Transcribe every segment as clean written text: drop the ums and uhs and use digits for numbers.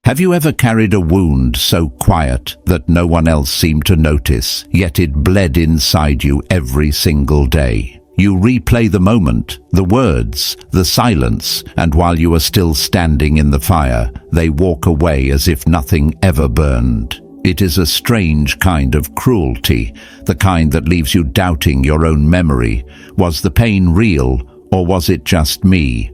Have you ever carried a wound so quiet that no one else seemed to notice, yet it bled inside you every single day? You replay the moment, the words, the silence, and while you are still standing in the fire, they walk away as if nothing ever burned. It is a strange kind of cruelty, the kind that leaves you doubting your own memory. Was the pain real, or was it just me?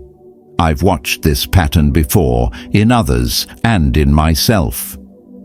I've watched this pattern before, in others and in myself.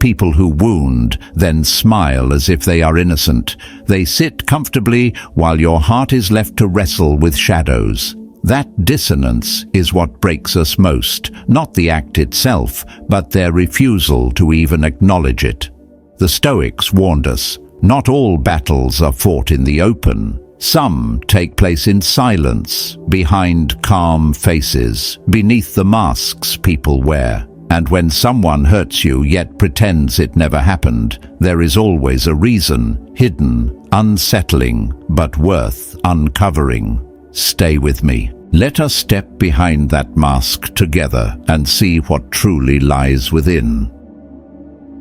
People who wound, then smile as if they are innocent. They sit comfortably while your heart is left to wrestle with shadows. That dissonance is what breaks us most, not the act itself, but their refusal to even acknowledge it. The Stoics warned us, not all battles are fought in the open. Some take place in silence, behind calm faces, beneath the masks people wear. And when someone hurts you yet pretends it never happened, there is always a reason, hidden, unsettling, but worth uncovering. Stay with me. Let us step behind that mask together and see what truly lies within.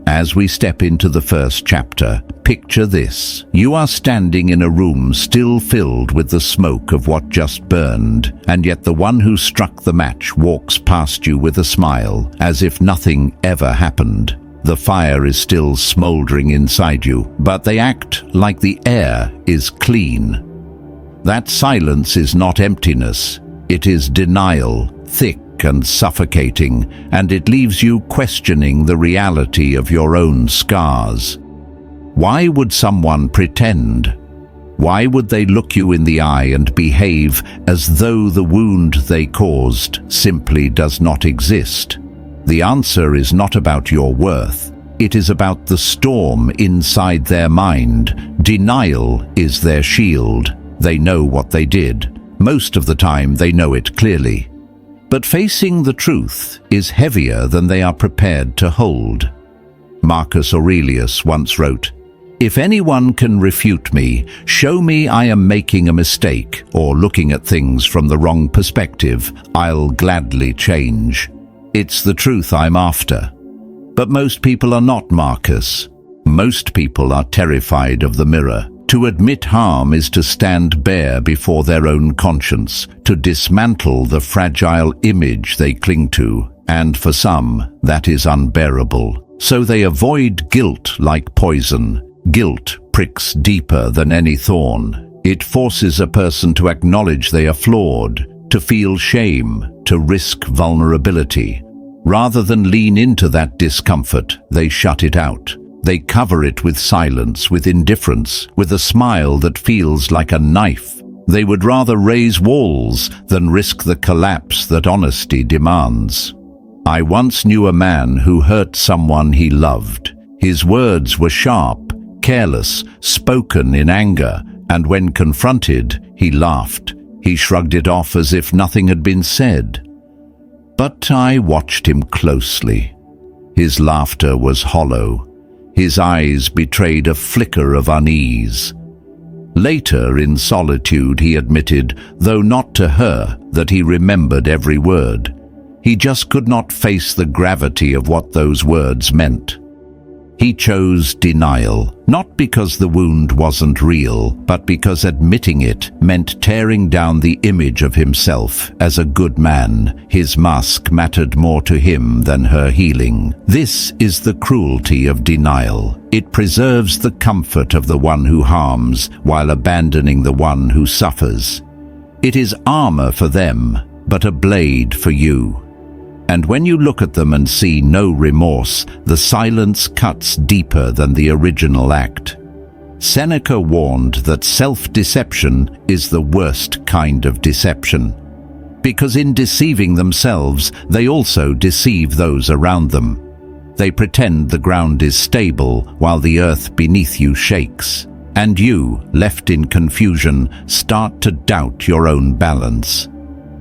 As we step into the first chapter, picture this. You are standing in a room still filled with the smoke of what just burned, and yet the one who struck the match walks past you with a smile, as if nothing ever happened. The fire is still smoldering inside you, but they act like the air is clean. That silence is not emptiness, it is denial, thick and suffocating, and it leaves you questioning the reality of your own scars. Why would someone pretend? Why would they look you in the eye and behave as though the wound they caused simply does not exist? The answer is not about your worth. It is about the storm inside their mind. Denial is their shield. They know what they did. Most of the time they know it clearly. But facing the truth is heavier than they are prepared to hold. Marcus Aurelius once wrote, "If anyone can refute me, show me I am making a mistake or looking at things from the wrong perspective, I'll gladly change. It's the truth I'm after." But most people are not Marcus. Most people are terrified of the mirror. To admit harm is to stand bare before their own conscience, to dismantle the fragile image they cling to, and for some, that is unbearable. So they avoid guilt like poison. Guilt pricks deeper than any thorn. It forces a person to acknowledge they are flawed, to feel shame, to risk vulnerability. Rather than lean into that discomfort, they shut it out. They cover it with silence, with indifference, with a smile that feels like a knife. They would rather raise walls than risk the collapse that honesty demands. I once knew a man who hurt someone he loved. His words were sharp, careless, spoken in anger, and when confronted, he laughed. He shrugged it off as if nothing had been said. But I watched him closely. His laughter was hollow. His eyes betrayed a flicker of unease. Later, in solitude, he admitted, though not to her, that he remembered every word. He just could not face the gravity of what those words meant. He chose denial, not because the wound wasn't real, but because admitting it meant tearing down the image of himself as a good man. His mask mattered more to him than her healing. This is the cruelty of denial. It preserves the comfort of the one who harms while abandoning the one who suffers. It is armor for them, but a blade for you. And when you look at them and see no remorse, the silence cuts deeper than the original act. Seneca warned that self-deception is the worst kind of deception, because in deceiving themselves, they also deceive those around them. They pretend the ground is stable while the earth beneath you shakes, and you, left in confusion, start to doubt your own balance.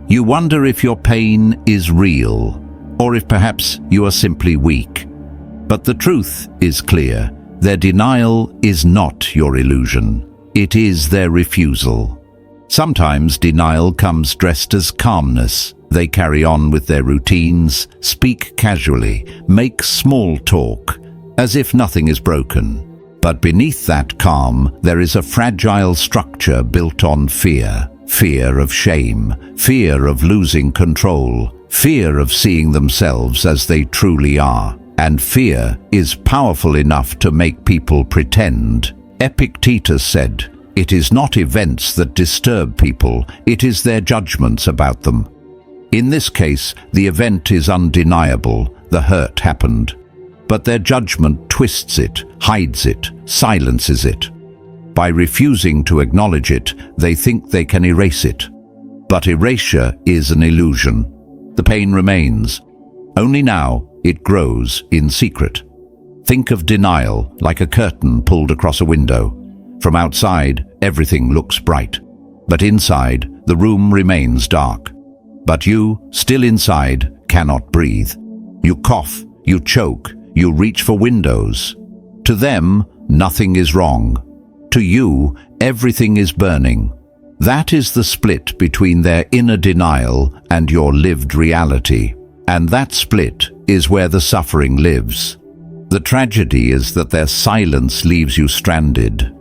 You wonder if your pain is real, or if perhaps you are simply weak. But the truth is clear. Their denial is not your illusion. It is their refusal. Sometimes denial comes dressed as calmness. They carry on with their routines, speak casually, make small talk, as if nothing is broken. But beneath that calm, there is a fragile structure built on fear. Fear of shame, fear of losing control, fear of seeing themselves as they truly are. And fear is powerful enough to make people pretend. Epictetus said, "It is not events that disturb people, it is their judgments about them." In this case, the event is undeniable, the hurt happened. But their judgment twists it, hides it, silences it. By refusing to acknowledge it, they think they can erase it. But erasure is an illusion. The pain remains. Only now it grows in secret. Think of denial like a curtain pulled across a window. From outside, everything looks bright. But inside, the room remains dark. But you, still inside, cannot breathe. You cough, you choke, you reach for windows. To them, nothing is wrong. To you, everything is burning. That is the split between their inner denial and your lived reality. And that split is where the suffering lives. The tragedy is that their silence leaves you stranded.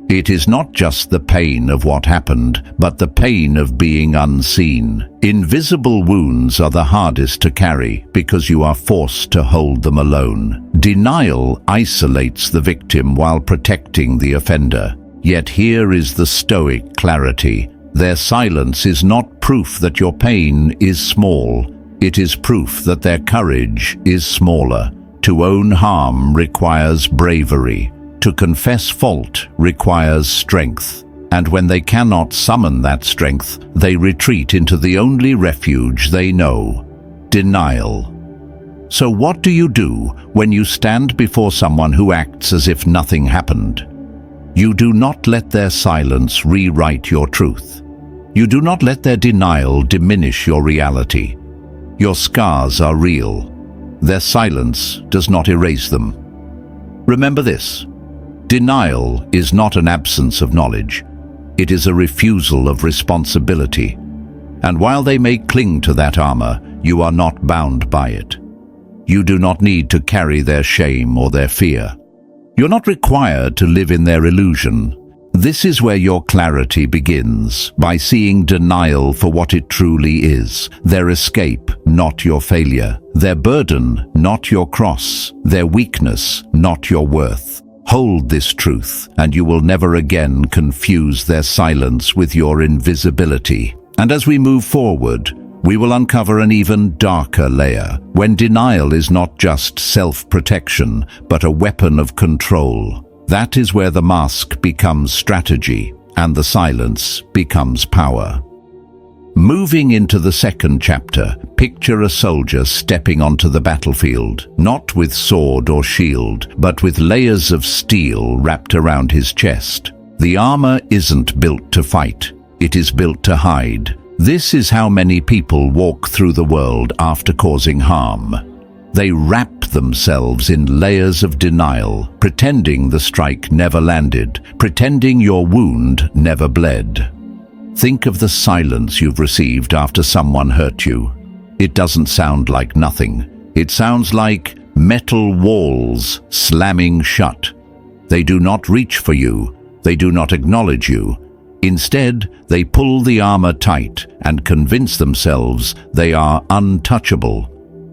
It is not just the pain of what happened, but the pain of being unseen. Invisible wounds are the hardest to carry because you are forced to hold them alone. Denial isolates the victim while protecting the offender. Yet here is the Stoic clarity. Their silence is not proof that your pain is small. It is proof that their courage is smaller. To own harm requires bravery. To confess fault requires strength, and when they cannot summon that strength, they retreat into the only refuge they know: denial. So what do you do when you stand before someone who acts as if nothing happened? You do not let their silence rewrite your truth. You do not let their denial diminish your reality. Your scars are real. Their silence does not erase them. Remember this. Denial is not an absence of knowledge. It is a refusal of responsibility. And while they may cling to that armor, you are not bound by it. You do not need to carry their shame or their fear. You're not required to live in their illusion. This is where your clarity begins, by seeing denial for what it truly is. Their escape, not your failure. Their burden, not your cross. Their weakness, not your worth. Hold this truth, and you will never again confuse their silence with your invisibility. And as we move forward, we will uncover an even darker layer, when denial is not just self-protection, but a weapon of control. That is where the mask becomes strategy, and the silence becomes power. Moving into the second chapter, picture a soldier stepping onto the battlefield, not with sword or shield, but with layers of steel wrapped around his chest. The armor isn't built to fight, it is built to hide. This is how many people walk through the world after causing harm. They wrap themselves in layers of denial, pretending the strike never landed, pretending your wound never bled. Think of the silence you've received after someone hurt you. It doesn't sound like nothing. It sounds like metal walls slamming shut. They do not reach for you. They do not acknowledge you. Instead, they pull the armor tight and convince themselves they are untouchable.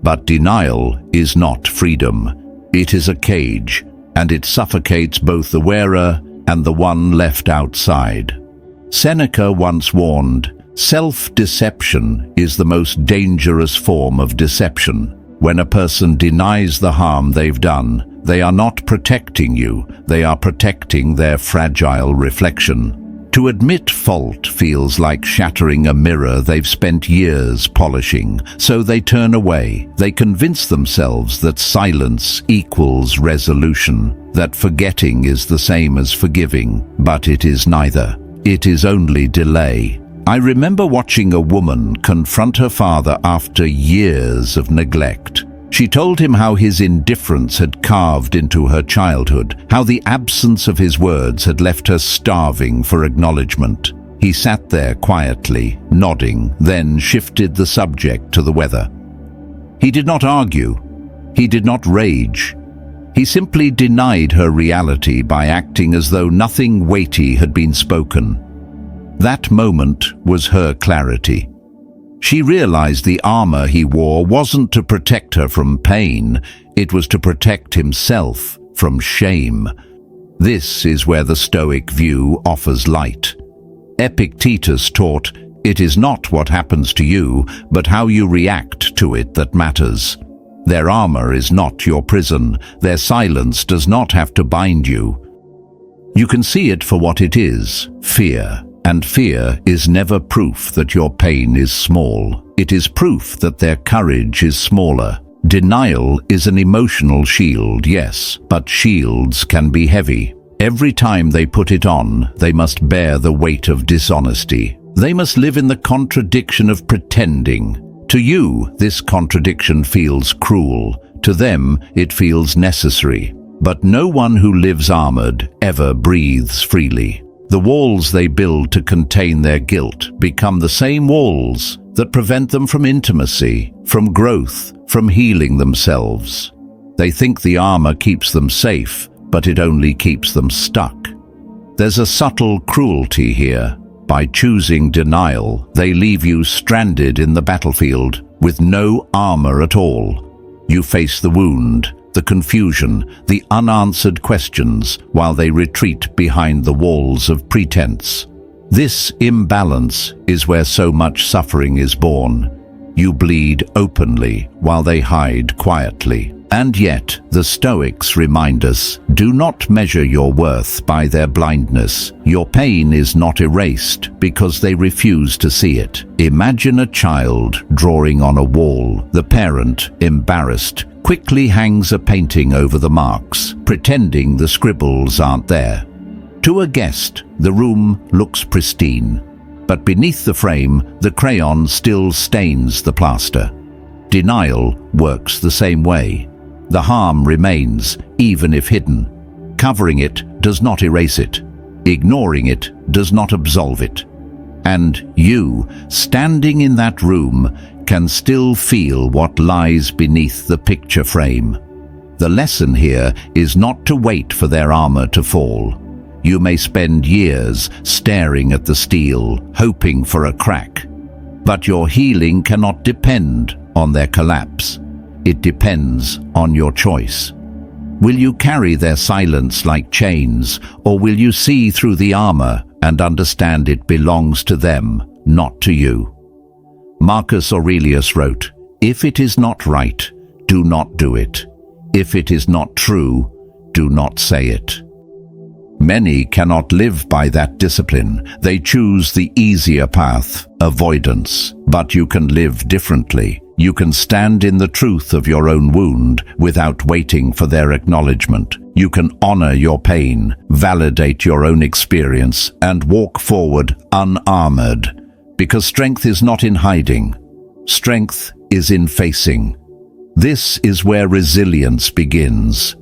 But denial is not freedom. It is a cage, and it suffocates both the wearer and the one left outside. Seneca once warned, self-deception is the most dangerous form of deception. When a person denies the harm they've done, they are not protecting you, they are protecting their fragile reflection. To admit fault feels like shattering a mirror they've spent years polishing, so they turn away. They convince themselves that silence equals resolution, that forgetting is the same as forgiving, but it is neither. It is only delay. I remember watching a woman confront her father after years of neglect. She told him how his indifference had carved into her childhood, how the absence of his words had left her starving for acknowledgement. He sat there quietly, nodding, then shifted the subject to the weather. He did not argue. He did not rage. He simply denied her reality by acting as though nothing weighty had been spoken. That moment was her clarity. She realized the armor he wore wasn't to protect her from pain, it was to protect himself from shame. This is where the Stoic view offers light. Epictetus taught, "It is not what happens to you, but how you react to it that matters." Their armor is not your prison. Their silence does not have to bind you. You can see it for what it is, fear. And fear is never proof that your pain is small. It is proof that their courage is smaller. Denial is an emotional shield, yes, but shields can be heavy. Every time they put it on, they must bear the weight of dishonesty. They must live in the contradiction of pretending. To you, this contradiction feels cruel. To them, it feels necessary. But no one who lives armored ever breathes freely. The walls they build to contain their guilt become the same walls that prevent them from intimacy, from growth, from healing themselves. They think the armor keeps them safe, but it only keeps them stuck. There's a subtle cruelty here. By choosing denial, they leave you stranded in the battlefield with no armor at all. You face the wound, the confusion, the unanswered questions, while they retreat behind the walls of pretense. This imbalance is where so much suffering is born. You bleed openly while they hide quietly. And yet, the Stoics remind us, do not measure your worth by their blindness. Your pain is not erased because they refuse to see it. Imagine a child drawing on a wall. The parent, embarrassed, quickly hangs a painting over the marks, pretending the scribbles aren't there. To a guest, the room looks pristine, but beneath the frame, the crayon still stains the plaster. Denial works the same way. The harm remains, even if hidden. Covering it does not erase it. Ignoring it does not absolve it. And you, standing in that room, can still feel what lies beneath the picture frame. The lesson here is not to wait for their armor to fall. You may spend years staring at the steel, hoping for a crack. But your healing cannot depend on their collapse. It depends on your choice. Will you carry their silence like chains, or will you see through the armor and understand it belongs to them, not to you? Marcus Aurelius wrote, "If it is not right, do not do it. If it is not true, do not say it." Many cannot live by that discipline. They choose the easier path, avoidance. But you can live differently. You can stand in the truth of your own wound without waiting for their acknowledgement. You can honor your pain, validate your own experience, and walk forward unarmored. Because strength is not in hiding. Strength is in facing. This is where resilience begins.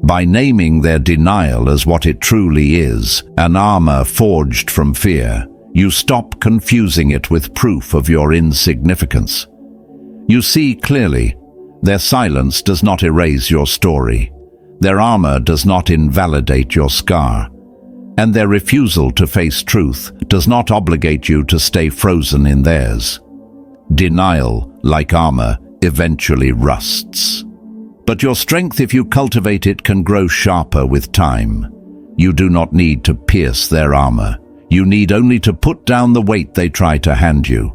By naming their denial as what it truly is, an armor forged from fear, you stop confusing it with proof of your insignificance. You see clearly, their silence does not erase your story. Their armor does not invalidate your scar. And their refusal to face truth does not obligate you to stay frozen in theirs. Denial, like armor, eventually rusts. But your strength, if you cultivate it, can grow sharper with time. You do not need to pierce their armor. You need only to put down the weight they try to hand you.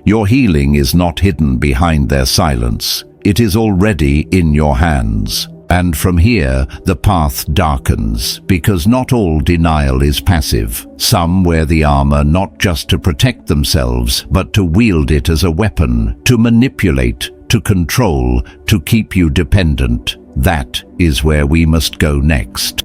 Your healing is not hidden behind their silence. It is already in your hands. And from here, the path darkens, because not all denial is passive. Some wear the armor not just to protect themselves, but to wield it as a weapon, to manipulate, to control, to keep you dependent. That is where we must go next.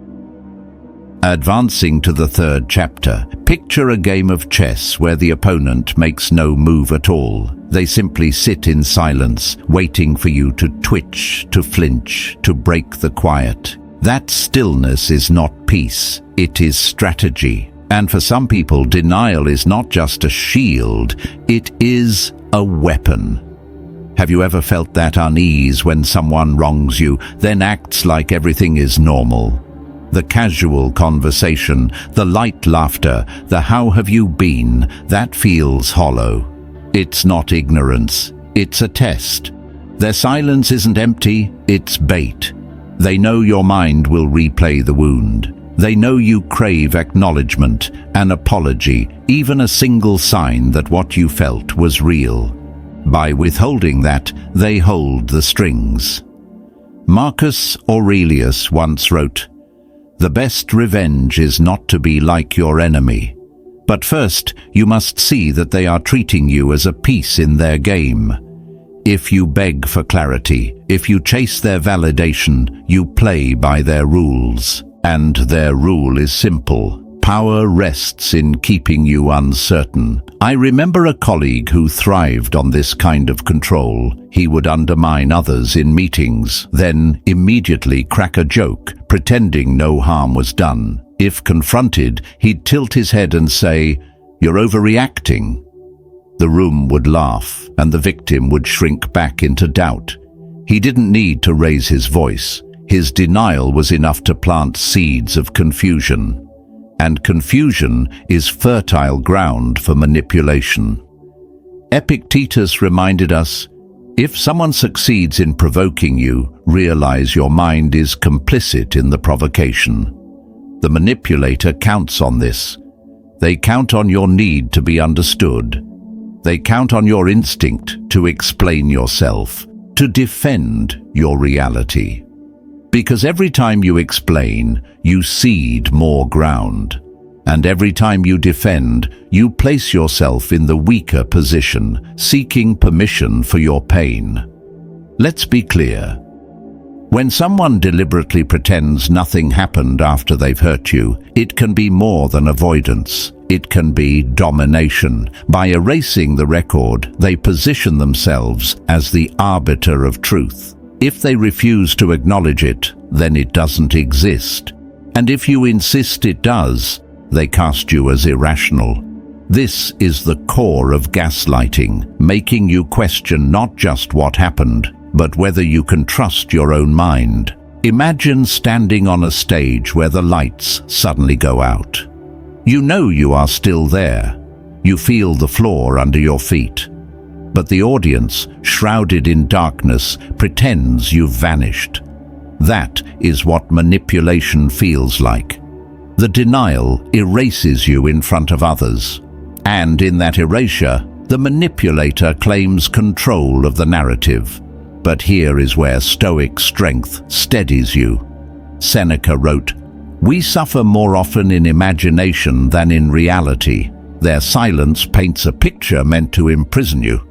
Advancing to the third chapter, picture a game of chess where the opponent makes no move at all. They simply sit in silence, waiting for you to twitch, to flinch, to break the quiet. That stillness is not peace, it is strategy. And for some people, denial is not just a shield, it is a weapon. Have you ever felt that unease when someone wrongs you, then acts like everything is normal? The casual conversation, the light laughter, the "how have you been," that feels hollow. It's not ignorance, it's a test. Their silence isn't empty, it's bait. They know your mind will replay the wound. They know you crave acknowledgement, an apology, even a single sign that what you felt was real. By withholding that, they hold the strings. Marcus Aurelius once wrote, "The best revenge is not to be like your enemy. But first, you must see that they are treating you as a piece in their game. If you beg for clarity, if you chase their validation, you play by their rules. And their rule is simple. Power rests in keeping you uncertain." I remember a colleague who thrived on this kind of control. He would undermine others in meetings, then immediately crack a joke, pretending no harm was done. If confronted, he'd tilt his head and say, "You're overreacting." The room would laugh, and the victim would shrink back into doubt. He didn't need to raise his voice. His denial was enough to plant seeds of confusion. And confusion is fertile ground for manipulation. Epictetus reminded us, if someone succeeds in provoking you, realize your mind is complicit in the provocation. The manipulator counts on this. They count on your need to be understood. They count on your instinct to explain yourself, to defend your reality. Because every time you explain, you cede more ground. And every time you defend, you place yourself in the weaker position, seeking permission for your pain. Let's be clear. When someone deliberately pretends nothing happened after they've hurt you, it can be more than avoidance. It can be domination. By erasing the record, they position themselves as the arbiter of truth. If they refuse to acknowledge it, then it doesn't exist. And if you insist it does, they cast you as irrational. This is the core of gaslighting, making you question not just what happened, but whether you can trust your own mind. Imagine standing on a stage where the lights suddenly go out. You know you are still there. You feel the floor under your feet. But the audience, shrouded in darkness, pretends you've vanished. That is what manipulation feels like. The denial erases you in front of others. And in that erasure, the manipulator claims control of the narrative. But here is where Stoic strength steadies you. Seneca wrote, "We suffer more often in imagination than in reality. Their silence paints a picture meant to imprison you.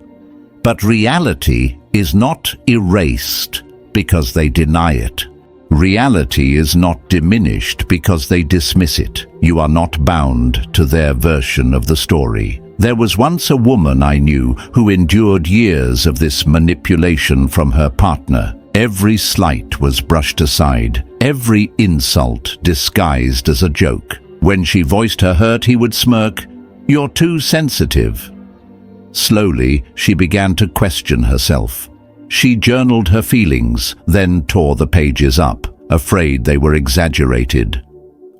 But reality is not erased because they deny it. Reality is not diminished because they dismiss it. You are not bound to their version of the story." There was once a woman I knew who endured years of this manipulation from her partner. Every slight was brushed aside, every insult disguised as a joke. When she voiced her hurt, he would smirk, "You're too sensitive." Slowly, she began to question herself. She journaled her feelings, then tore the pages up, afraid they were exaggerated.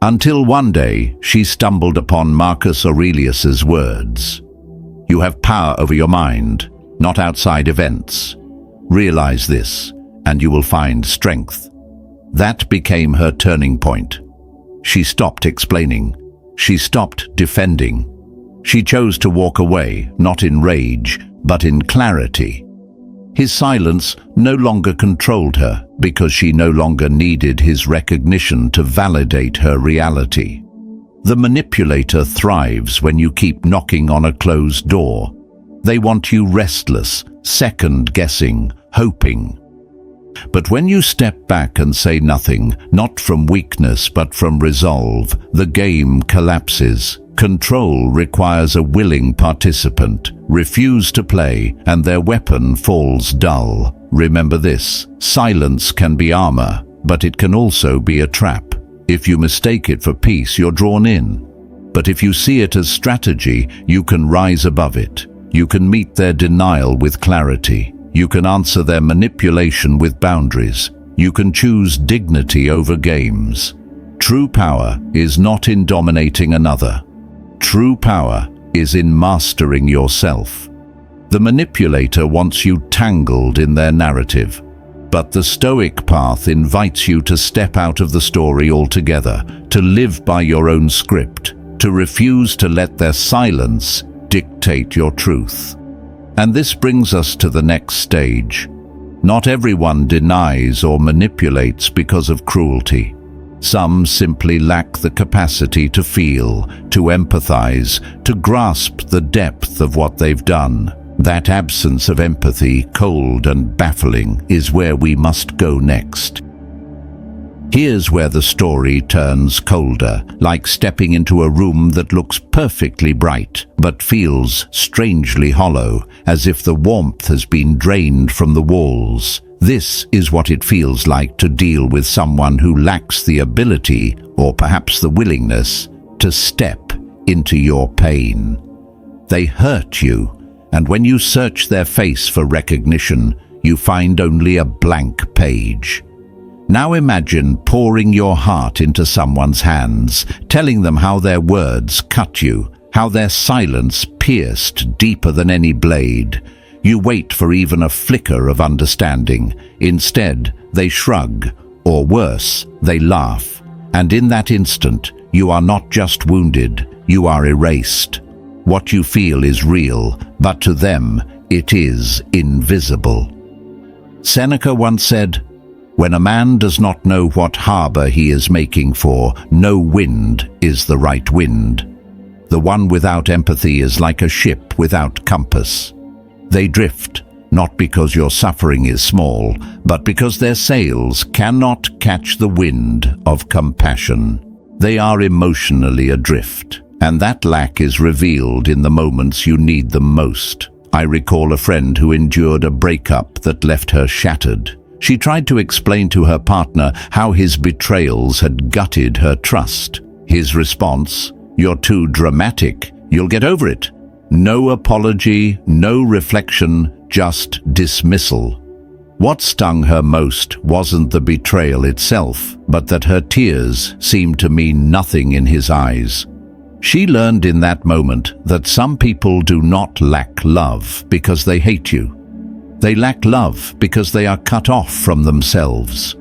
Until one day, she stumbled upon Marcus Aurelius's words. "You have power over your mind, not outside events. Realize this, and you will find strength." That became her turning point. She stopped explaining. She stopped defending. She chose to walk away, not in rage, but in clarity. His silence no longer controlled her because she no longer needed his recognition to validate her reality. The manipulator thrives when you keep knocking on a closed door. They want you restless, second-guessing, hoping. But when you step back and say nothing, not from weakness but from resolve, the game collapses. Control requires a willing participant. Refuse to play, and their weapon falls dull. Remember this: silence can be armor, but it can also be a trap. If you mistake it for peace, you're drawn in. But if you see it as strategy, you can rise above it. You can meet their denial with clarity. You can answer their manipulation with boundaries. You can choose dignity over games. True power is not in dominating another. True power is in mastering yourself. The manipulator wants you tangled in their narrative, but the Stoic path invites you to step out of the story altogether, to live by your own script, to refuse to let their silence dictate your truth. And this brings us to the next stage. Not everyone denies or manipulates because of cruelty. Some simply lack the capacity to feel, to empathize, to grasp the depth of what they've done. That absence of empathy, cold and baffling, is where we must go next. Here's where the story turns colder, like stepping into a room that looks perfectly bright, but feels strangely hollow, as if the warmth has been drained from the walls. This is what it feels like to deal with someone who lacks the ability, or perhaps the willingness, to step into your pain. They hurt you, and when you search their face for recognition, you find only a blank page. Now imagine pouring your heart into someone's hands, telling them how their words cut you, how their silence pierced deeper than any blade. You wait for even a flicker of understanding. Instead, they shrug, or worse, they laugh. And in that instant, you are not just wounded, you are erased. What you feel is real, but to them, it is invisible. Seneca once said, "When a man does not know what harbor he is making for, no wind is the right wind." The one without empathy is like a ship without compass. They drift, not because your suffering is small, but because their sails cannot catch the wind of compassion. They are emotionally adrift, and that lack is revealed in the moments you need them most. I recall a friend who endured a breakup that left her shattered. She tried to explain to her partner how his betrayals had gutted her trust. His response, "You're too dramatic. You'll get over it." No apology, no reflection, just dismissal. What stung her most wasn't the betrayal itself, but that her tears seemed to mean nothing in his eyes. She learned in that moment that some people do not lack love because they hate you. They lack love because they are cut off from themselves.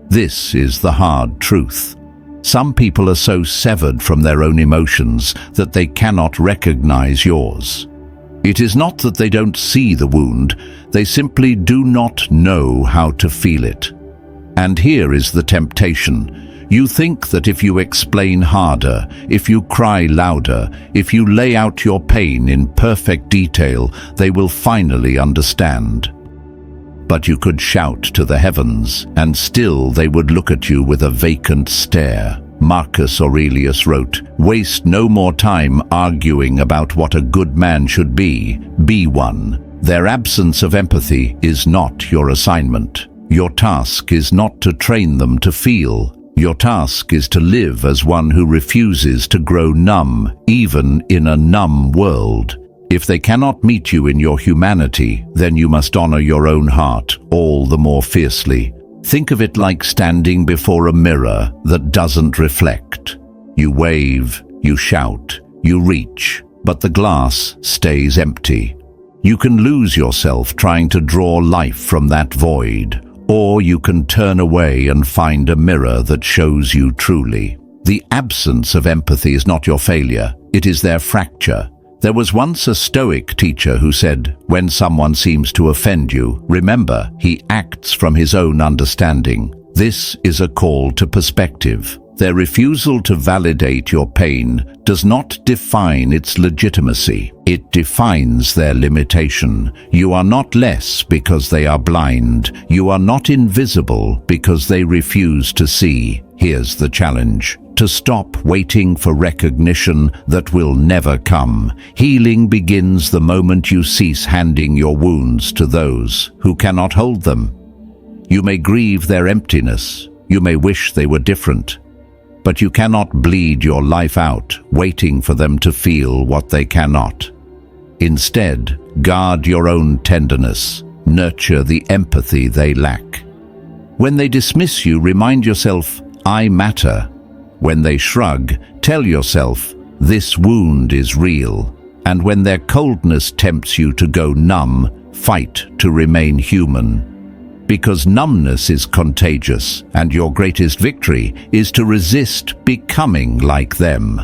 This is the hard truth. Some people are so severed from their own emotions that they cannot recognize yours. It is not that they don't see the wound, they simply do not know how to feel it. And here is the temptation. You think that if you explain harder, if you cry louder, if you lay out your pain in perfect detail, they will finally understand. But you could shout to the heavens, and still they would look at you with a vacant stare. Marcus Aurelius wrote, "Waste no more time arguing about what a good man should be one." Their absence of empathy is not your assignment. Your task is not to train them to feel. Your task is to live as one who refuses to grow numb, even in a numb world. If they cannot meet you in your humanity, then you must honor your own heart all the more fiercely. Think of it like standing before a mirror that doesn't reflect. You wave, you shout, you reach, but the glass stays empty. You can lose yourself trying to draw life from that void, or you can turn away and find a mirror that shows you truly. The absence of empathy is not your failure, it is their fracture. There was once a Stoic teacher who said, "When someone seems to offend you, remember, he acts from his own understanding." This is a call to perspective. Their refusal to validate your pain does not define its legitimacy. It defines their limitation. You are not less because they are blind. You are not invisible because they refuse to see. Here's the challenge: to stop waiting for recognition that will never come. Healing begins the moment you cease handing your wounds to those who cannot hold them. You may grieve their emptiness. You may wish they were different. but you cannot bleed your life out, waiting for them to feel what they cannot. Instead, guard your own tenderness, nurture the empathy they lack. When they dismiss you, remind yourself, I matter. When they shrug, tell yourself, this wound is real. And when their coldness tempts you to go numb, fight to remain human. Because numbness is contagious, and your greatest victory is to resist becoming like them.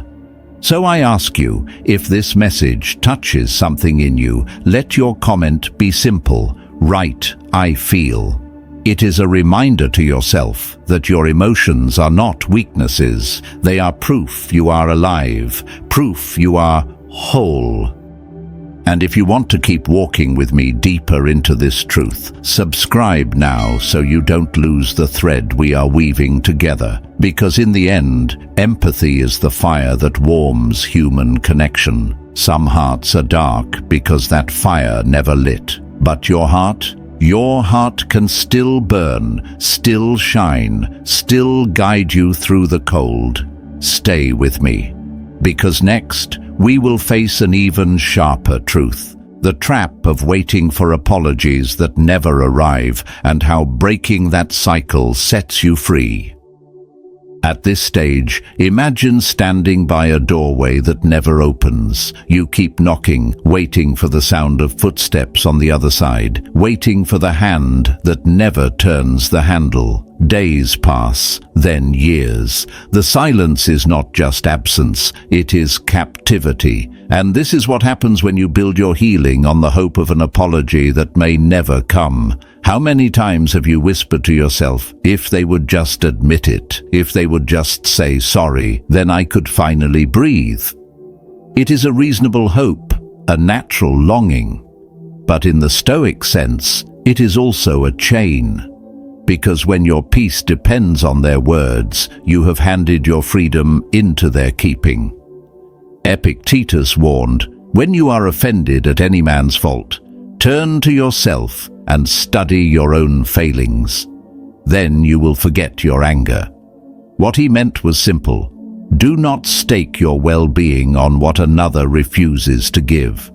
So I ask you, if this message touches something in you, let your comment be simple. Write, I feel. It is a reminder to yourself that your emotions are not weaknesses. They are proof you are alive, proof you are whole. And if you want to keep walking with me deeper into this truth, subscribe now so you don't lose the thread we are weaving together. Because in the end, empathy is the fire that warms human connection. Some hearts are dark because that fire never lit. But your heart can still burn, still shine, still guide you through the cold. Stay with me. Because next, we will face an even sharper truth, the trap of waiting for apologies that never arrive, and how breaking that cycle sets you free. At this stage, imagine standing by a doorway that never opens. You keep knocking, waiting for the sound of footsteps on the other side, waiting for the hand that never turns the handle. Days pass, then years. The silence is not just absence, it is captivity. And this is what happens when you build your healing on the hope of an apology that may never come. How many times have you whispered to yourself, if they would just admit it, if they would just say sorry, then I could finally breathe? It is a reasonable hope, a natural longing. But in the Stoic sense, it is also a chain. Because when your peace depends on their words, you have handed your freedom into their keeping. Epictetus warned, when you are offended at any man's fault, turn to yourself and study your own failings. Then you will forget your anger. What he meant was simple. Do not stake your well-being on what another refuses to give.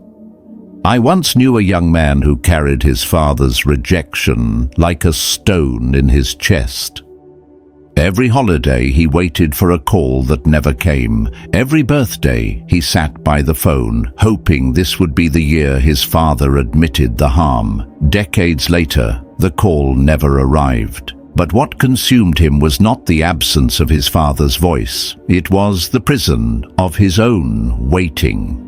I once knew a young man who carried his father's rejection like a stone in his chest. Every holiday he waited for a call that never came. Every birthday he sat by the phone, hoping this would be the year his father admitted the harm. Decades later, the call never arrived. But what consumed him was not the absence of his father's voice. It was the prison of his own waiting.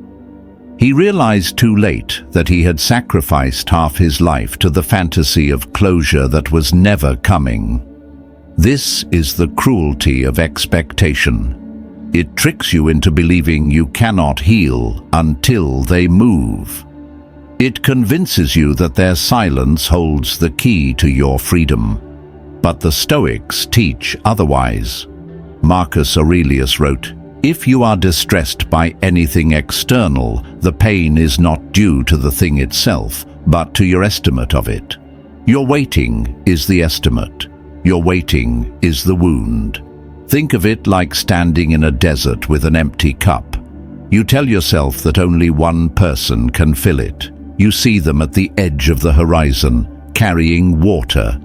He realized too late that he had sacrificed half his life to the fantasy of closure that was never coming. This is the cruelty of expectation. It tricks you into believing you cannot heal until they move. It convinces you that their silence holds the key to your freedom. But the Stoics teach otherwise. Marcus Aurelius wrote, if you are distressed by anything external, the pain is not due to the thing itself, but to your estimate of it. Your waiting is the estimate. Your waiting is the wound. Think of it like standing in a desert with an empty cup. You tell yourself that only one person can fill it. You see them at the edge of the horizon, carrying water,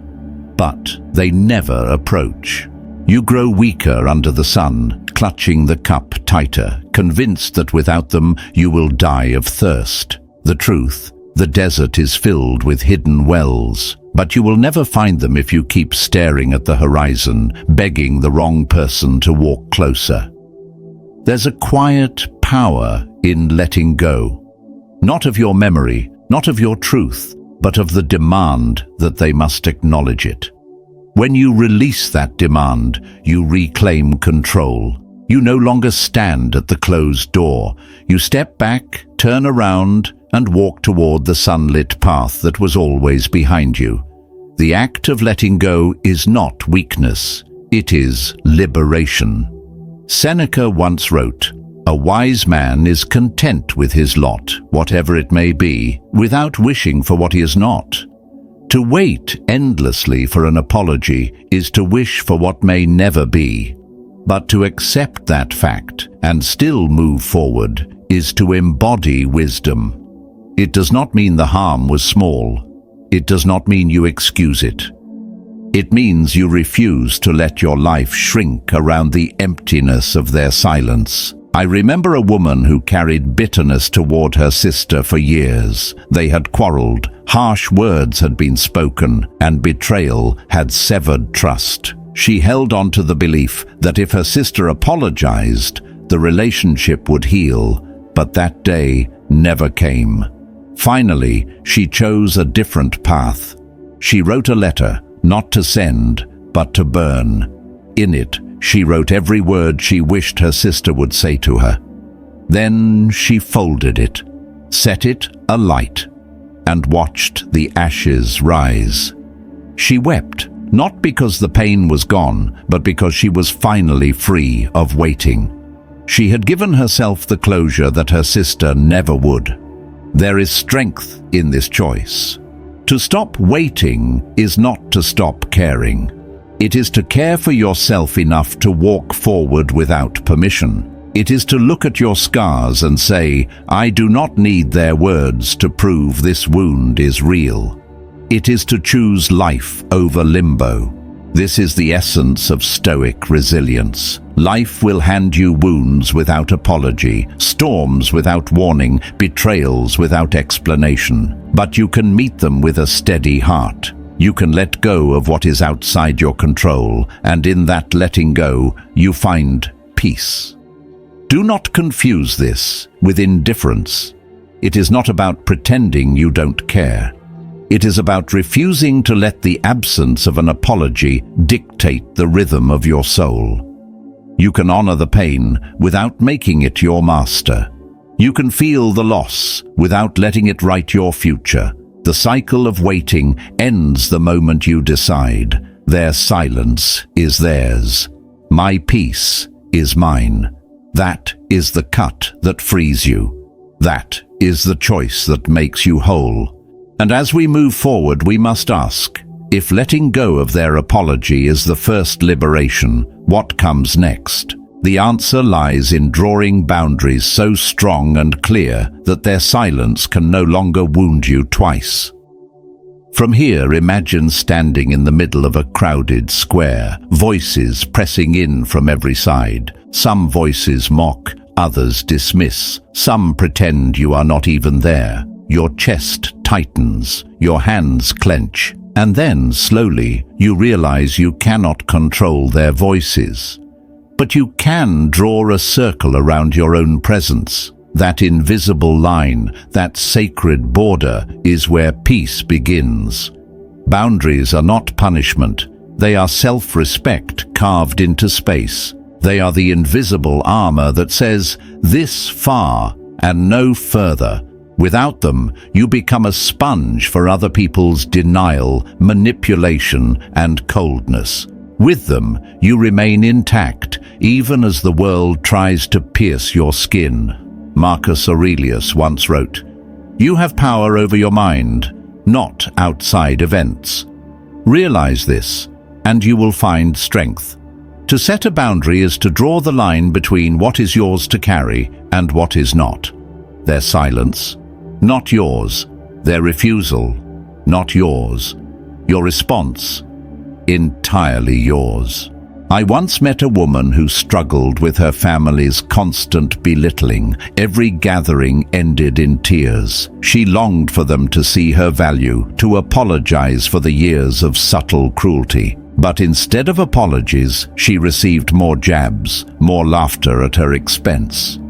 but they never approach. You grow weaker under the sun, clutching the cup tighter, convinced that without them you will die of thirst. The truth, the desert is filled with hidden wells, but you will never find them if you keep staring at the horizon, begging the wrong person to walk closer. There's a quiet power in letting go, not of your memory, not of your truth, but of the demand that they must acknowledge it. When you release that demand, you reclaim control. You no longer stand at the closed door. You step back, turn around, and walk toward the sunlit path that was always behind you. The act of letting go is not weakness. It is liberation. Seneca once wrote, "A wise man is content with his lot, whatever it may be, without wishing for what he is not." To wait endlessly for an apology is to wish for what may never be. But to accept that fact and still move forward is to embody wisdom. It does not mean the harm was small. It does not mean you excuse it. It means you refuse to let your life shrink around the emptiness of their silence. I remember a woman who carried bitterness toward her sister for years. They had quarreled, harsh words had been spoken, and betrayal had severed trust. She held on to the belief that if her sister apologized, the relationship would heal, but that day never came. Finally, she chose a different path. She wrote a letter, not to send, but to burn. In it, she wrote every word she wished her sister would say to her. Then she folded it, set it alight, and watched the ashes rise. She wept, not because the pain was gone, but because she was finally free of waiting. She had given herself the closure that her sister never would. There is strength in this choice. To stop waiting is not to stop caring. It is to care for yourself enough to walk forward without permission. It is to look at your scars and say, I do not need their words to prove this wound is real. It is to choose life over limbo. This is the essence of Stoic resilience. Life will hand you wounds without apology, storms without warning, betrayals without explanation. But you can meet them with a steady heart. You can let go of what is outside your control, and in that letting go, you find peace. Do not confuse this with indifference. It is not about pretending you don't care. It is about refusing to let the absence of an apology dictate the rhythm of your soul. You can honor the pain without making it your master. You can feel the loss without letting it write your future. The cycle of waiting ends the moment you decide. Their silence is theirs. My peace is mine. That is the cut that frees you. That is the choice that makes you whole. And as we move forward, we must ask, if letting go of their apology is the first liberation, what comes next? The answer lies in drawing boundaries so strong and clear that their silence can no longer wound you twice. From here, imagine standing in the middle of a crowded square, voices pressing in from every side. Some voices mock, others dismiss. Some pretend you are not even there. Your chest tightens, your hands clench, and then, slowly, you realize you cannot control their voices. But you can draw a circle around your own presence. That invisible line, that sacred border, is where peace begins. Boundaries are not punishment. They are self-respect carved into space. They are the invisible armor that says, this far and no further. Without them, you become a sponge for other people's denial, manipulation, and coldness. With them, you remain intact, even as the world tries to pierce your skin. Marcus Aurelius once wrote, "You have power over your mind, not outside events." Realize this, and you will find strength. To set a boundary is to draw the line between what is yours to carry and what is not. Their silence, not yours. Their refusal, not yours. Your response, entirely yours. I once met a woman who struggled with her family's constant belittling. Every gathering ended in tears. She longed for them to see her value, to apologize for the years of subtle cruelty. But instead of apologies, she received more jabs, more laughter at her expense.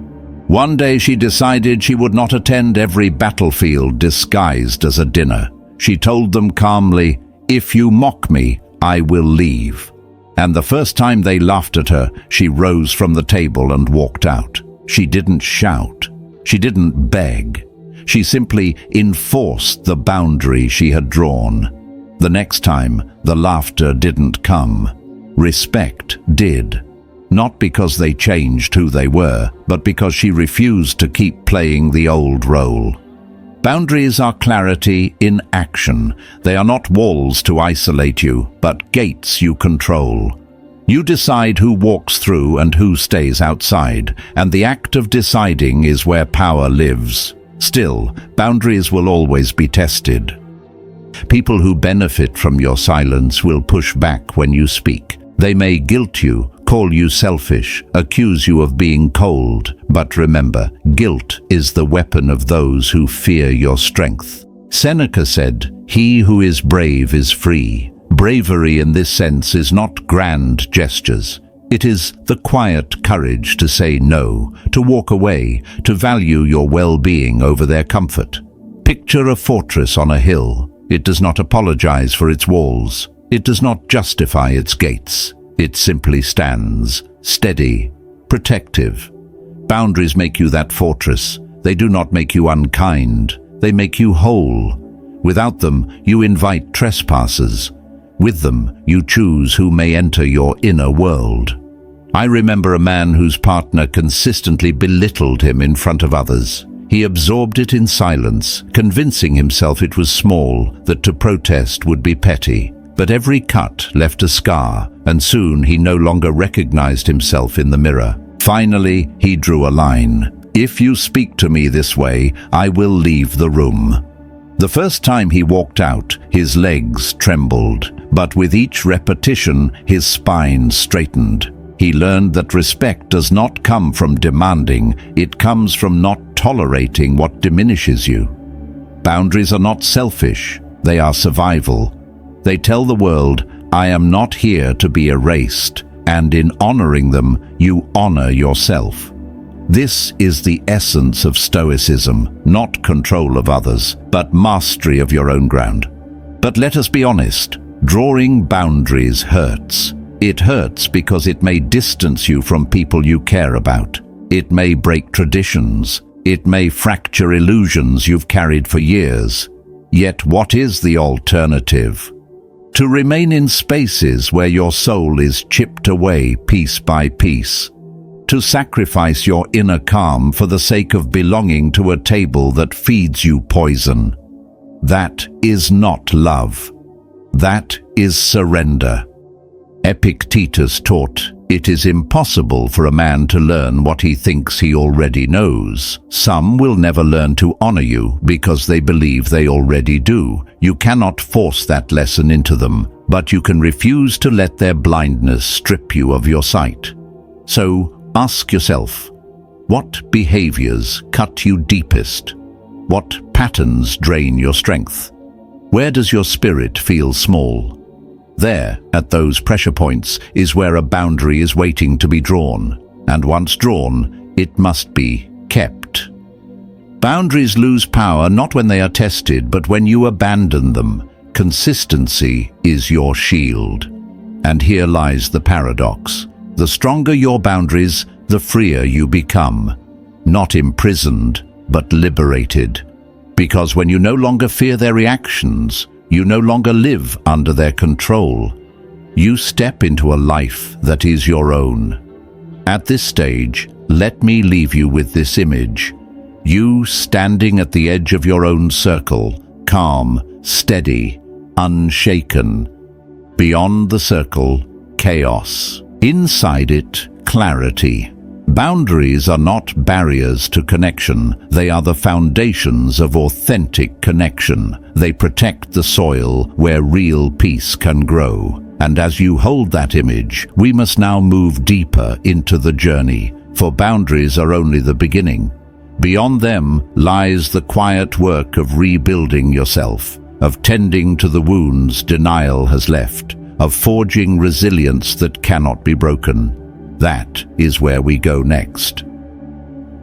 One day she decided she would not attend every battlefield disguised as a dinner. She told them calmly, "If you mock me, I will leave." And the first time they laughed at her, she rose from the table and walked out. She didn't shout. She didn't beg. She simply enforced the boundary she had drawn. The next time, the laughter didn't come. Respect did. Not because they changed who they were, but because she refused to keep playing the old role. Boundaries are clarity in action. They are not walls to isolate you, but gates you control. You decide who walks through and who stays outside, and the act of deciding is where power lives. Still, boundaries will always be tested. People who benefit from your silence will push back when you speak. They may guilt you, call you selfish, accuse you of being cold. But remember, guilt is the weapon of those who fear your strength. Seneca said, "He who is brave is free." Bravery in this sense is not grand gestures. It is the quiet courage to say no, to walk away, to value your well-being over their comfort. Picture a fortress on a hill. It does not apologize for its walls. It does not justify its gates. It simply stands, steady, protective. Boundaries make you that fortress. They do not make you unkind. They make you whole. Without them, you invite trespassers. With them, you choose who may enter your inner world. I remember a man whose partner consistently belittled him in front of others. He absorbed it in silence, convincing himself it was small, that to protest would be petty. But every cut left a scar, and soon he no longer recognized himself in the mirror. Finally, he drew a line. "If you speak to me this way, I will leave the room." The first time he walked out, his legs trembled, but with each repetition, his spine straightened. He learned that respect does not come from demanding, it comes from not tolerating what diminishes you. Boundaries are not selfish, they are survival. They tell the world, "I am not here to be erased," and in honoring them, you honor yourself. This is the essence of Stoicism, not control of others, but mastery of your own ground. But let us be honest, drawing boundaries hurts. It hurts because it may distance you from people you care about. It may break traditions. It may fracture illusions you've carried for years. Yet what is the alternative? To remain in spaces where your soul is chipped away piece by piece. To sacrifice your inner calm for the sake of belonging to a table that feeds you poison. That is not love. That is surrender. Epictetus taught, "It is impossible for a man to learn what he thinks he already knows." Some will never learn to honor you because they believe they already do. You cannot force that lesson into them, but you can refuse to let their blindness strip you of your sight. So, ask yourself, what behaviors cut you deepest? What patterns drain your strength? Where does your spirit feel small? There, at those pressure points, is where a boundary is waiting to be drawn. And once drawn, it must be kept. Boundaries lose power not when they are tested, but when you abandon them. Consistency is your shield. And here lies the paradox. The stronger your boundaries, the freer you become. Not imprisoned, but liberated. Because when you no longer fear their reactions, you no longer live under their control. You step into a life that is your own. At this stage, let me leave you with this image. You standing at the edge of your own circle, calm, steady, unshaken. Beyond the circle, chaos. Inside it, clarity. Boundaries are not barriers to connection. They are the foundations of authentic connection. They protect the soil where real peace can grow. And as you hold that image, we must now move deeper into the journey, for boundaries are only the beginning. Beyond them lies the quiet work of rebuilding yourself, of tending to the wounds denial has left, of forging resilience that cannot be broken. That is where we go next.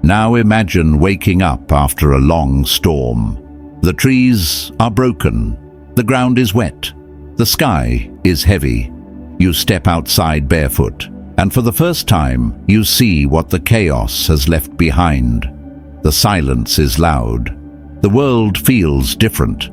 Now imagine waking up after a long storm. The trees are broken. The ground is wet. The sky is heavy. You step outside barefoot, and for the first time, you see what the chaos has left behind. The silence is loud. The world feels different.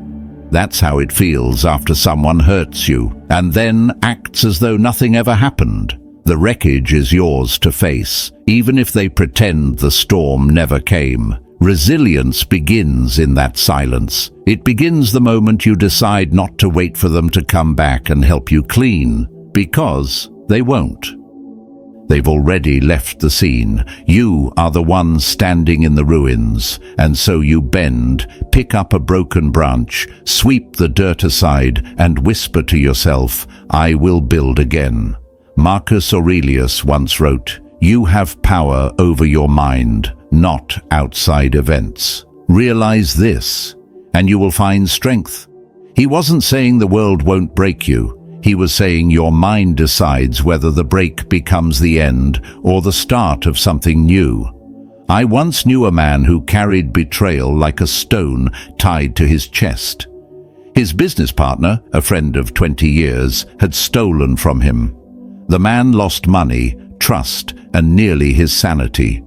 That's how it feels after someone hurts you, and then acts as though nothing ever happened. The wreckage is yours to face, even if they pretend the storm never came. Resilience begins in that silence. It begins the moment you decide not to wait for them to come back and help you clean, because They won't. They've already left the scene. You are the one standing in the ruins, and so you bend, pick up a broken branch, sweep the dirt aside, and whisper to yourself, "I will build again." Marcus Aurelius once wrote, "You have power over your mind, not outside events. Realize this, and you will find strength." He wasn't saying the world won't break you. He was saying your mind decides whether the break becomes the end or the start of something new. I once knew a man who carried betrayal like a stone tied to his chest. His business partner, a friend of 20 years, had stolen from him. The man lost money, trust, and nearly his sanity.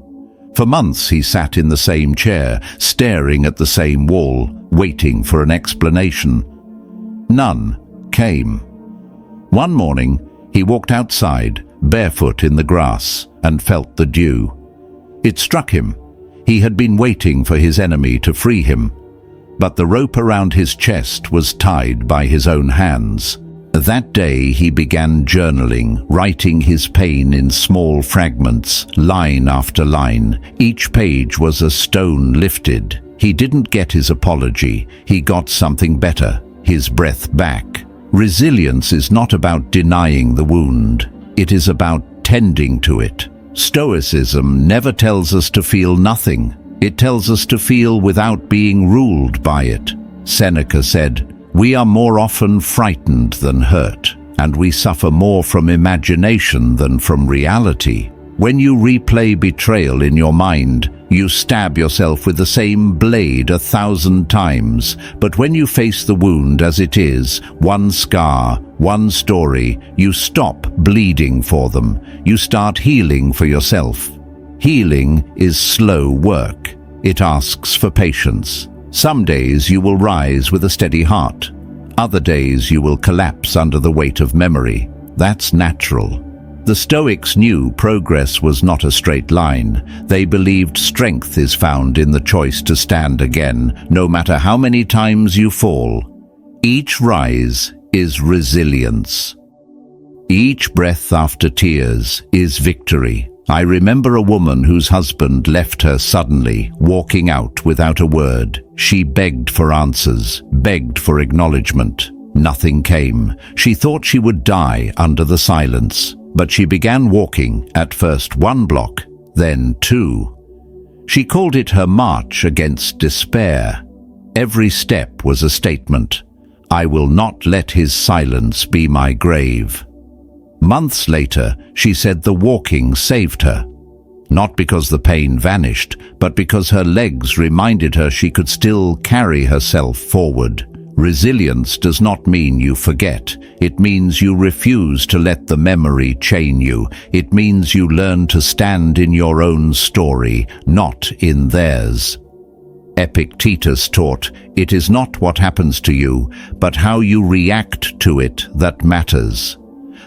For months he sat in the same chair, staring at the same wall, waiting for an explanation. None came. One morning, he walked outside, barefoot in the grass, and felt the dew. It struck him. He had been waiting for his enemy to free him, but the rope around his chest was tied by his own hands. That day he began journaling, writing his pain in small fragments, line after line. Each page was a stone lifted. He didn't get his apology. He got something better, his breath back. Resilience is not about denying the wound. It is about tending to it. Stoicism never tells us to feel nothing. It tells us to feel without being ruled by it. Seneca said, "We are more often frightened than hurt, and we suffer more from imagination than from reality." When you replay betrayal in your mind, you stab yourself with the same blade 1,000 times. But when you face the wound as it is, one scar, one story, you stop bleeding for them. You start healing for yourself. Healing is slow work. It asks for patience. Some days you will rise with a steady heart. Other days you will collapse under the weight of memory. That's natural. The Stoics knew progress was not a straight line. They believed strength is found in the choice to stand again, no matter how many times you fall. Each rise is resilience. Each breath after tears is victory. I remember a woman whose husband left her suddenly, walking out without a word. She begged for answers, begged for acknowledgement. Nothing came. She thought she would die under the silence. But she began walking, at first 1 block, then 2. She called it her march against despair. Every step was a statement. I will not let his silence be my grave. Months later, she said the walking saved her. Not because the pain vanished, but because her legs reminded her she could still carry herself forward. Resilience does not mean you forget. It means you refuse to let the memory chain you. It means you learn to stand in your own story, not in theirs. Epictetus taught, it is not what happens to you, but how you react to it that matters.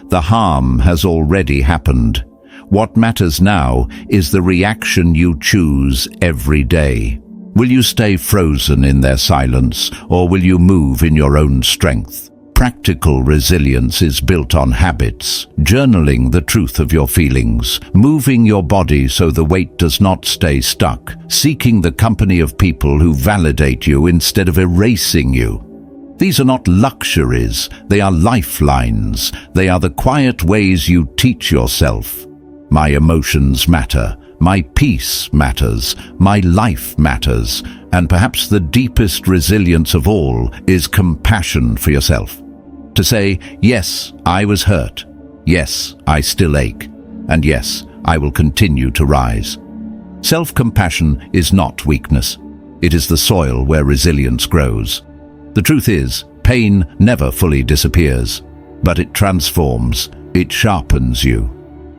The harm has already happened. What matters now is the reaction you choose every day. Will you stay frozen in their silence, or will you move in your own strength? Practical resilience is built on habits, journaling the truth of your feelings, moving your body so the weight does not stay stuck, seeking the company of people who validate you instead of erasing you. These are not luxuries, they are lifelines. They are the quiet ways you teach yourself. My emotions matter. My peace matters, my life matters, and perhaps the deepest resilience of all is compassion for yourself. To say, yes, I was hurt, yes, I still ache, and yes, I will continue to rise. Self-compassion is not weakness. It is the soil where resilience grows. The truth is, pain never fully disappears, but it transforms, it sharpens you.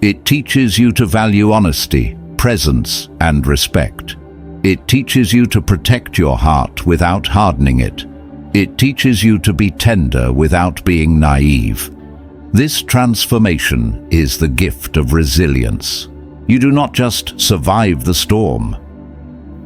It teaches you to value honesty, presence, and respect. It teaches you to protect your heart without hardening it. It teaches you to be tender without being naive. This transformation is the gift of resilience. You do not just survive the storm.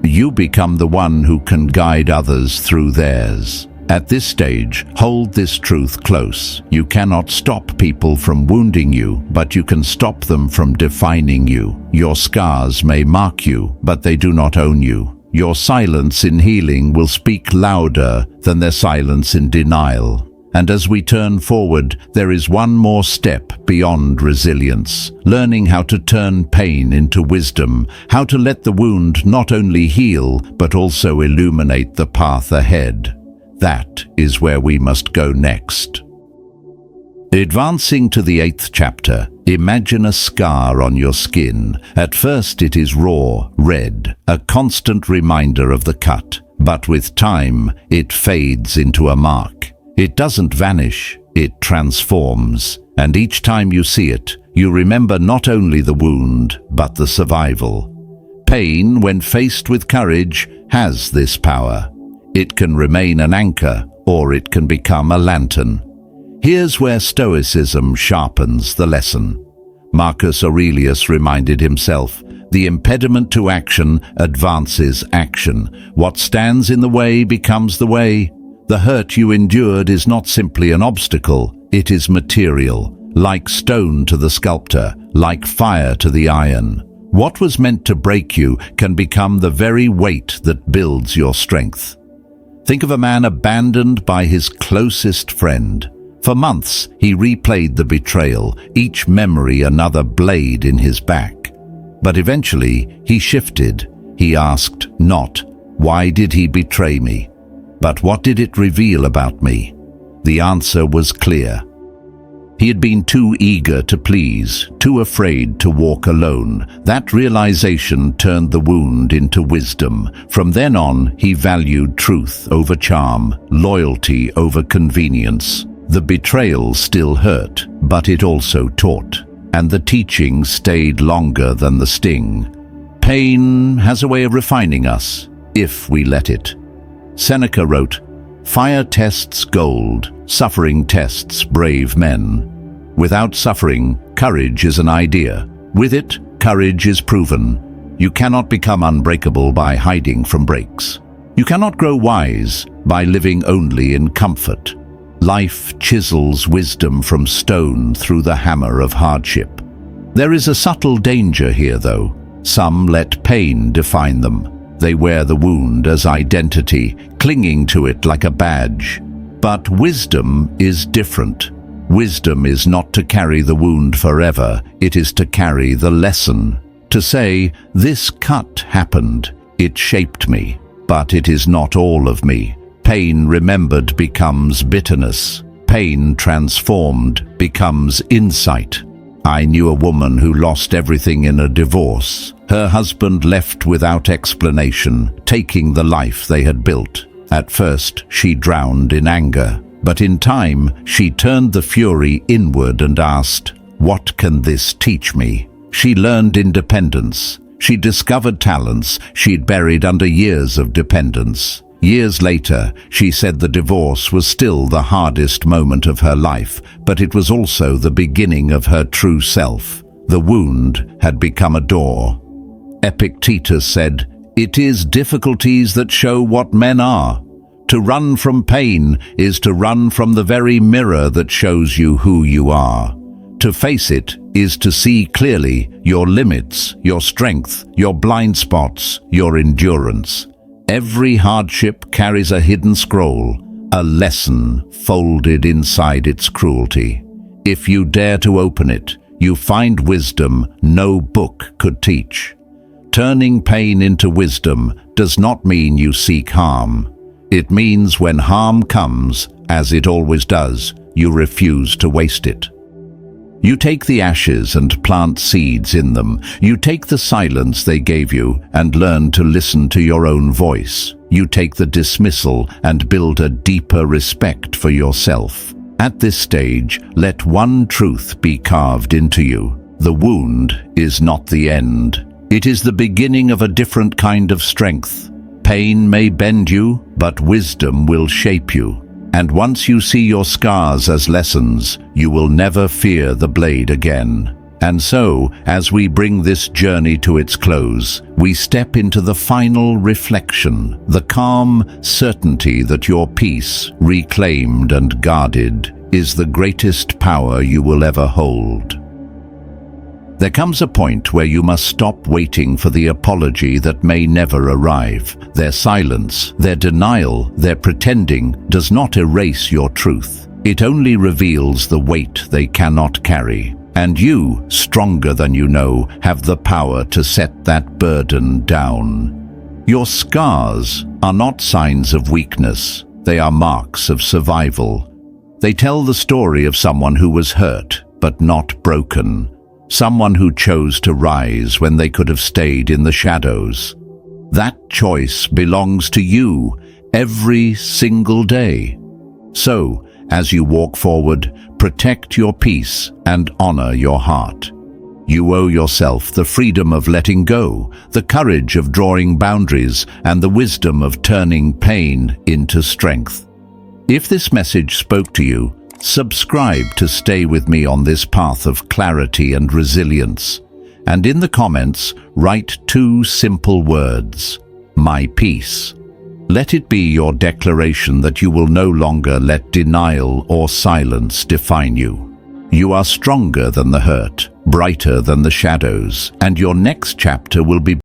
You become the one who can guide others through theirs. At this stage, hold this truth close. You cannot stop people from wounding you, but you can stop them from defining you. Your scars may mark you, but they do not own you. Your silence in healing will speak louder than their silence in denial. And as we turn forward, there is one more step beyond resilience, learning how to turn pain into wisdom, how to let the wound not only heal, but also illuminate the path ahead. That is where we must go next. Advancing to the 8th chapter, imagine a scar on your skin. At first it is raw, red, a constant reminder of the cut. But with time, it fades into a mark. It doesn't vanish, it transforms. And each time you see it, you remember not only the wound, but the survival. Pain, when faced with courage, has this power. It can remain an anchor, or it can become a lantern. Here's where Stoicism sharpens the lesson. Marcus Aurelius reminded himself, the impediment to action advances action. What stands in the way becomes the way. The hurt you endured is not simply an obstacle, it is material, like stone to the sculptor, like fire to the iron. What was meant to break you can become the very weight that builds your strength. Think of a man abandoned by his closest friend. For months, he replayed the betrayal, each memory another blade in his back. But eventually, he shifted. He asked not, why did he betray me? But what did it reveal about me? The answer was clear. He had been too eager to please, too afraid to walk alone. That realization turned the wound into wisdom. From then on, he valued truth over charm, loyalty over convenience. The betrayal still hurt, but it also taught. And the teaching stayed longer than the sting. Pain has a way of refining us, if we let it. Seneca wrote, "Fire tests gold, suffering tests brave men." Without suffering, courage is an idea. With it, courage is proven. You cannot become unbreakable by hiding from breaks. You cannot grow wise by living only in comfort. Life chisels wisdom from stone through the hammer of hardship. There is a subtle danger here, though. Some let pain define them. They wear the wound as identity, clinging to it like a badge. But wisdom is different. Wisdom is not to carry the wound forever, it is to carry the lesson. To say, this cut happened, it shaped me, but it is not all of me. Pain remembered becomes bitterness. Pain transformed becomes insight. I knew a woman who lost everything in a divorce. Her husband left without explanation, taking the life they had built. At first, she drowned in anger. But in time, she turned the fury inward and asked, "What can this teach me?" She learned independence. She discovered talents she'd buried under years of dependence. Years later, she said the divorce was still the hardest moment of her life, but it was also the beginning of her true self. The wound had become a door. Epictetus said, "It is difficulties that show what men are." To run from pain is to run from the very mirror that shows you who you are. To face it is to see clearly your limits, your strength, your blind spots, your endurance. Every hardship carries a hidden scroll, a lesson folded inside its cruelty. If you dare to open it, you find wisdom no book could teach. Turning pain into wisdom does not mean you seek harm. It means when harm comes, as it always does, you refuse to waste it. You take the ashes and plant seeds in them. You take the silence they gave you and learn to listen to your own voice. You take the dismissal and build a deeper respect for yourself. At this stage, let one truth be carved into you. The wound is not the end. It is the beginning of a different kind of strength. Pain may bend you, but wisdom will shape you. And once you see your scars as lessons, you will never fear the blade again. And so, as we bring this journey to its close, we step into the final reflection, the calm certainty that your peace, reclaimed and guarded, is the greatest power you will ever hold. There comes a point where you must stop waiting for the apology that may never arrive. Their silence, their denial, their pretending does not erase your truth. It only reveals the weight they cannot carry. And you, stronger than you know, have the power to set that burden down. Your scars are not signs of weakness. They are marks of survival. They tell the story of someone who was hurt, but not broken. Someone who chose to rise when they could have stayed in the shadows. That choice belongs to you every single day. So, as you walk forward, protect your peace and honor your heart. You owe yourself the freedom of letting go, the courage of drawing boundaries, and the wisdom of turning pain into strength. If this message spoke to you, subscribe to stay with me on this path of clarity and resilience. And in the comments, write 2 simple words: my peace. Let it be your declaration that you will no longer let denial or silence define you. You are stronger than the hurt, brighter than the shadows, and your next chapter will be